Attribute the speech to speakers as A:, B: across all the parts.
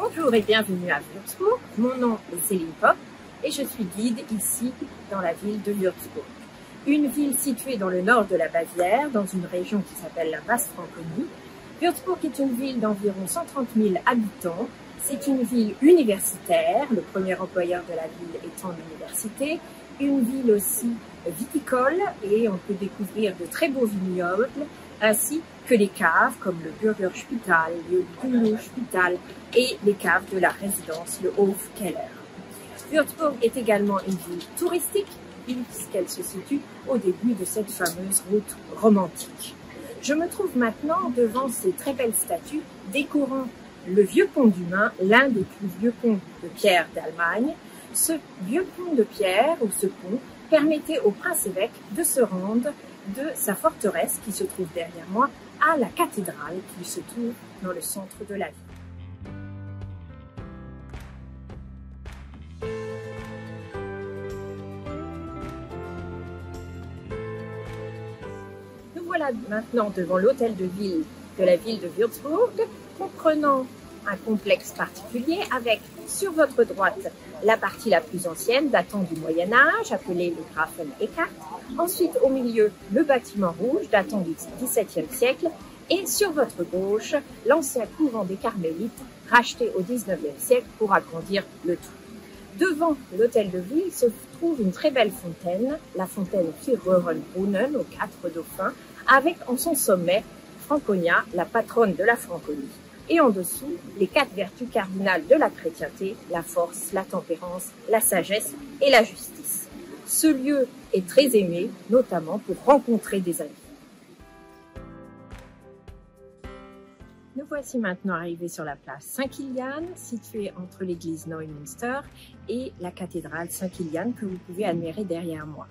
A: Bonjour et bienvenue à Würzburg. Mon nom est Céline Popp et je suis guide ici dans la ville de Würzburg. Une ville située dans le nord de la Bavière, dans une région qui s'appelle la Basse-Franconie. Würzburg est une ville d'environ 130 000 habitants. C'est une ville universitaire, le premier employeur de la ville étant l'université. Une ville aussi viticole et on peut découvrir de très beaux vignobles ainsi que les caves comme le Bürgerspital, le Kulturspital et les caves de la résidence, le Hofkeller. Würzburg est également une ville touristique puisqu'elle se situe au début de cette fameuse route romantique. Je me trouve maintenant devant ces très belles statues décorant le vieux pont du Main, l'un des plus vieux ponts de pierre d'Allemagne. Ce vieux pont de pierre ou ce pont permettait au prince-évêque de se rendre de sa forteresse qui se trouve derrière moi à la cathédrale qui se trouve dans le centre de la ville. Nous voilà maintenant devant l'hôtel de ville de la ville de Würzburg, comprenant un complexe particulier avec sur votre droite la partie la plus ancienne datant du Moyen-Âge appelée le Grafen-Eckart, ensuite au milieu le bâtiment rouge datant du XVIIe siècle et sur votre gauche l'ancien couvent des Carmélites racheté au XIXe siècle pour agrandir le tout. Devant l'hôtel de ville se trouve une très belle fontaine, la fontaine Kirröhrenbrunnen aux 4 dauphins, avec en son sommet Franconia, la patronne de la Franconie. Et en dessous, les 4 vertus cardinales de la chrétienté, la force, la tempérance, la sagesse et la justice. Ce lieu est très aimé, notamment pour rencontrer des amis. Nous voici maintenant arrivés sur la place Saint-Kilian, située entre l'église Neumünster et la cathédrale Saint-Kilian que vous pouvez admirer derrière moi.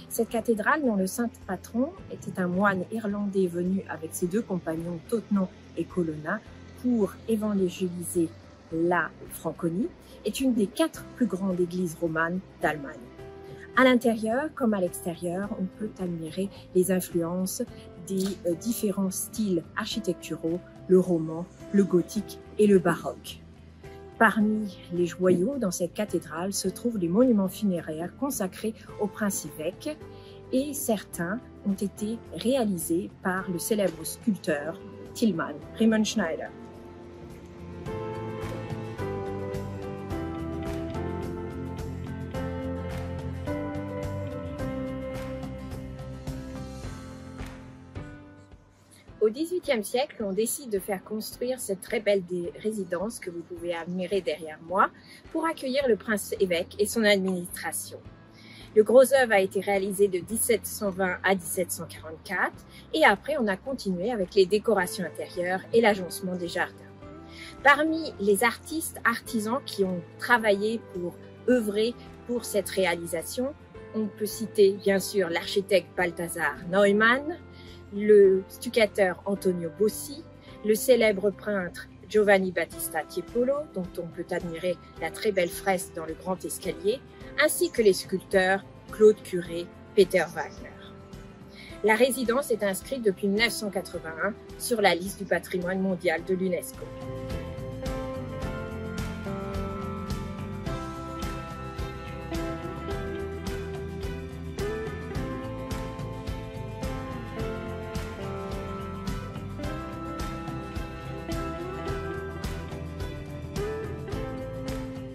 A: Cette cathédrale, dont le saint patron était un moine irlandais venu avec ses 2 compagnons Totnon et Colonna pour évangéliser la Franconie, est une des 4 plus grandes églises romanes d'Allemagne. À l'intérieur comme à l'extérieur, on peut admirer les influences des différents styles architecturaux, le roman, le gothique et le baroque. Parmi les joyaux dans cette cathédrale se trouvent les monuments funéraires consacrés au prince-évêque et certains ont été réalisés par le célèbre sculpteur Tillmann Riemenschneider. Au XVIIIe siècle, on décide de faire construire cette très belle résidence que vous pouvez admirer derrière moi pour accueillir le prince-évêque et son administration. Le gros œuvre a été réalisé de 1720 à 1744 et après on a continué avec les décorations intérieures et l'agencement des jardins. Parmi les artisans qui ont travaillé pour œuvrer pour cette réalisation, on peut citer bien sûr l'architecte Balthasar Neumann, le stuccateur Antonio Bossi, le célèbre peintre Giovanni Battista Tiepolo, dont on peut admirer la très belle fresque dans le grand escalier, ainsi que les sculpteurs Claude Curé, Peter Wagner. La résidence est inscrite depuis 1981 sur la liste du patrimoine mondial de l'UNESCO.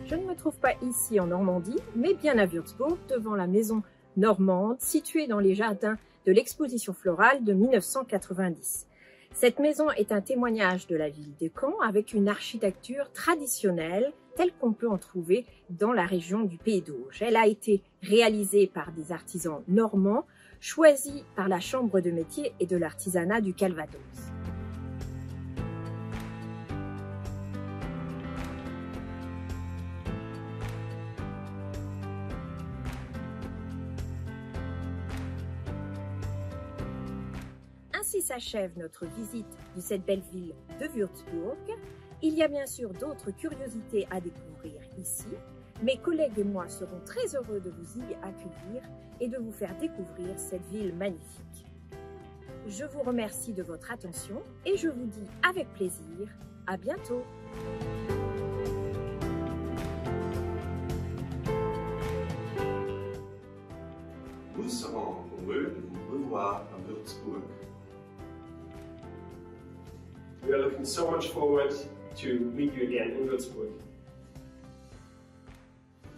A: Je ne me trouve pas ici en Normandie, mais bien à Würzburg, devant la maison normande, située dans les jardins de l'exposition florale de 1990. Cette maison est un témoignage de la ville de Caen avec une architecture traditionnelle telle qu'on peut en trouver dans la région du Pays d'Auge. Elle a été réalisée par des artisans normands, choisis par la Chambre de métier et de l'artisanat du Calvados. Ainsi s'achève notre visite de cette belle ville de Würzburg. Il y a bien sûr d'autres curiosités à découvrir ici. Mes collègues et moi serons très heureux de vous y accueillir et de vous faire découvrir cette ville magnifique. Je vous remercie de votre attention et je vous dis avec plaisir à bientôt.
B: nous serons heureux de vous revoir à Würzburg.
C: We are looking so much forward to meet you again in Würzburg.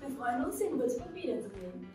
D: Wir freuen uns, in Würzburg wiederzusehen.